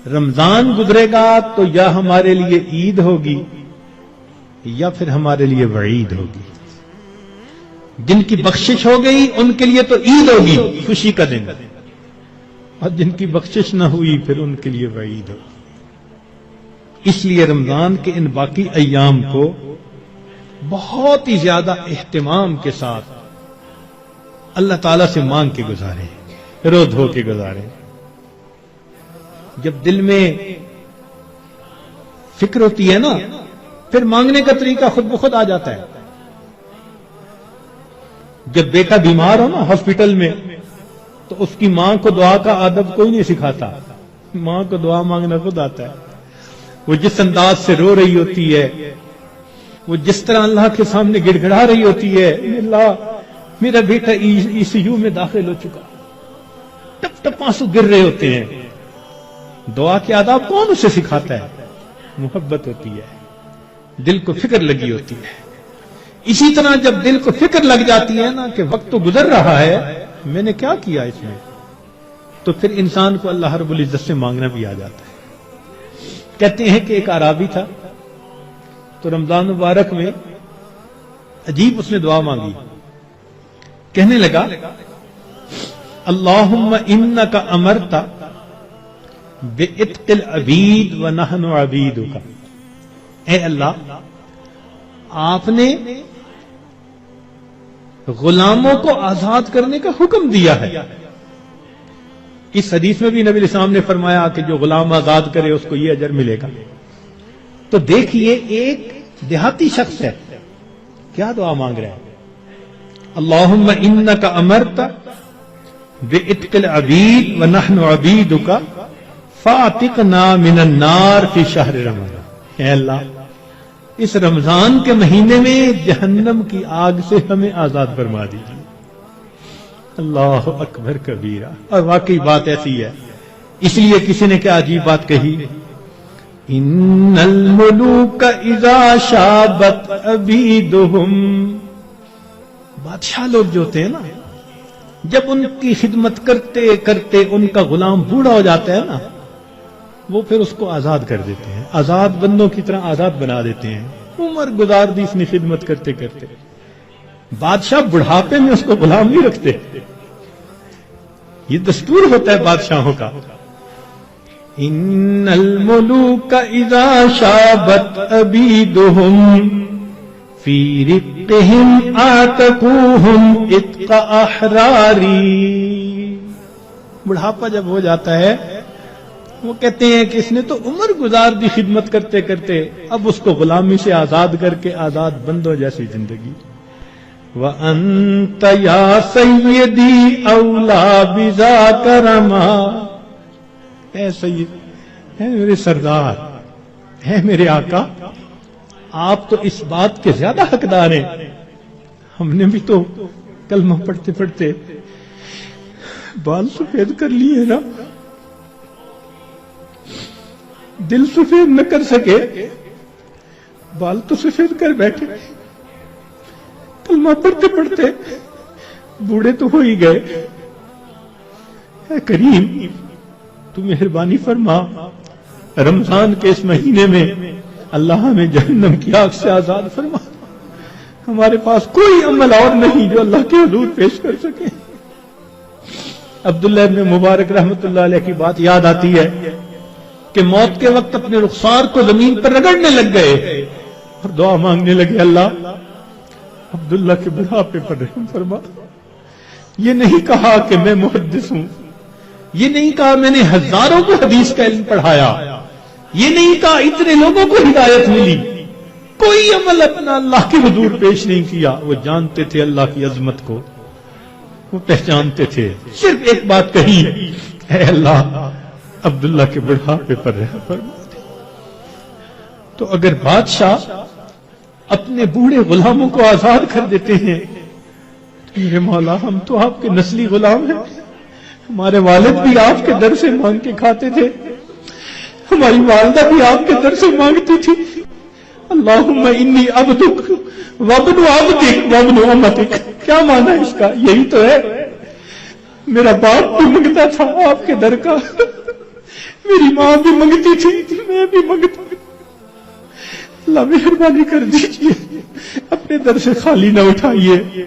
رمضان گزرے گا تو یا ہمارے لیے عید ہوگی یا پھر ہمارے لیے وعید ہوگی. جن کی بخشش ہو گئی ان کے لیے تو عید ہوگی، خوشی کا دن، اور جن کی بخشش نہ ہوئی پھر ان کے لیے وعید ہوگی. اس لیے رمضان کے ان باقی ایام کو بہت ہی زیادہ اہتمام کے ساتھ اللہ تعالیٰ سے مانگ کے گزارے، رو دھو کے گزارے. جب دل میں فکر ہوتی ہے نا پھر مانگنے کا طریقہ خود بخود آ جاتا ہے. جب بیٹا بیمار ہو نا ہاسپٹل میں تو اس کی ماں کو دعا کا آدب کوئی نہیں سکھاتا، ماں کو دعا مانگنا خود آتا ہے. وہ جس انداز سے رو رہی ہوتی ہے، وہ جس طرح اللہ کے سامنے گڑ گڑا رہی ہوتی ہے، اللہ میرا بیٹا ICU میں داخل ہو چکا، ٹپ ٹپ آنسو گر رہے ہوتے ہیں. دعا کے آداب کون اسے سکھاتا ہے؟ محبت ہوتی ہے، دل کو فکر لگی ہوتی ہے. اسی طرح جب دل کو فکر لگ جاتی ہے نا کہ وقت تو گزر رہا ہے، میں نے کیا کیا اس میں، تو پھر انسان کو اللہ رب العزت سے مانگنا بھی آ جاتا ہے. کہتے ہیں کہ ایک اعرابی تھا تو رمضان مبارک میں عجیب اس نے دعا مانگی. کہنے لگا اللہم انک امرت بعتق العبید ونحن عبیدک. اے اللہ، آپ نے غلاموں کو آزاد کرنے کا حکم دیا ہے. اس حدیث میں بھی نبی الاسلام نے فرمایا کہ جو غلام آزاد کرے اس کو یہ اجر ملے گا. تو دیکھیے ایک دیہاتی شخص ہے، کیا دعا مانگ رہا ہے؟ اللہم انک امرت بعتق العبید ونحن عبیدک فاعتقنا من النار فی شہر رمضان. اے اللہ، اس رمضان کے مہینے میں جہنم کی آگ سے ہمیں آزاد فرما دیجیے. اللہ اکبر کبیرہ. اور واقعی بات ایسی ہے. اس لیے کسی نے کیا عجیب بات کہی، ان الملوک اذا شابت عبیدہم. بادشاہ لوگ جو ہوتے ہیں نا، جب ان کی خدمت کرتے کرتے ان کا غلام بوڑھا ہو جاتا ہے نا، وہ پھر اس کو آزاد کر دیتے ہیں، آزاد بندوں کی طرح آزاد بنا دیتے ہیں. عمر گزار دی اس نے خدمت کرتے کرتے. بادشاہ بڑھاپے میں اس کو غلام نہیں رکھتے، یہ دستور ہوتا ہے بادشاہوں کا. ان الملوک اذا شابت عبیدہم فی رقہم آتقوہم اتق احراری. بڑھاپا جب ہو جاتا ہے وہ کہتے ہیں کہ اس نے تو عمر گزار دی خدمت کرتے کرتے، اب اس کو غلامی سے آزاد کر کے آزاد بندوں جیسی زندگی. وَأَنْتَ يَا سَيِّدِي أَوْلَى بِذَاكَ رَمَا. اے سید، اے میرے سردار، اے میرے آقا، آپ تو اس بات کے زیادہ حقدار ہیں. ہم نے بھی تو کلمہ پڑھتے پڑھتے بال سفید کر لیے نا، دل سفید نہ کر سکے، بال تو سفید کر بیٹھے. کلمہ پڑھتے پڑھتے بوڑھے تو ہو ہی گئے. اے کریم، تو مہربانی فرما، رمضان کے اس مہینے میں اللہ ہمیں جہنم کی آگ سے آزاد فرما. ہمارے پاس کوئی عمل اور نہیں جو اللہ کے حضور پیش کر سکے. عبداللہ ابن مبارک رحمۃ اللہ علیہ کی بات یاد آتی ہے کہ موت کے وقت اپنے رخسار کو زمین پر رگڑنے لگ گئے اور دعا مانگنے لگے، اللہ عبداللہ کے بڑھاپے پر رحم فرما. یہ نہیں کہا کہ میں محدث ہوں، یہ نہیں کہا میں نے ہزاروں کو حدیث کا علم پڑھایا، یہ نہیں کہا اتنے لوگوں کو ہدایت ملی. کوئی عمل اپنا اللہ کے حضور پیش نہیں کیا. وہ جانتے تھے اللہ کی عظمت کو، وہ پہچانتے تھے. صرف ایک بات کہی، اے اللہ عبداللہ کے بڑھاپے پر رحم فرما. تو اگر بادشاہ اپنے بوڑھے غلاموں کو آزاد کر دیتے ہیں تو میرے مولا، ہم تو آپ کے نسلی غلام ہیں. ہمارے والد بھی آپ کے در سے مانگ کے کھاتے تھے، ہماری والدہ بھی آپ کے در سے مانگتی تھی. اللہم انی عبدک وابن عبدک وابن امتک. کیا مانا اس کا؟ یہی تو ہے. میرا باپ بھی مانگتا تھا آپ کے در کا، میری ماں بھی منگتی تھی، میں بھی منگتا، اللہ مہربانی کر دیجیے، اپنے در سے خالی نہ اٹھائیے۔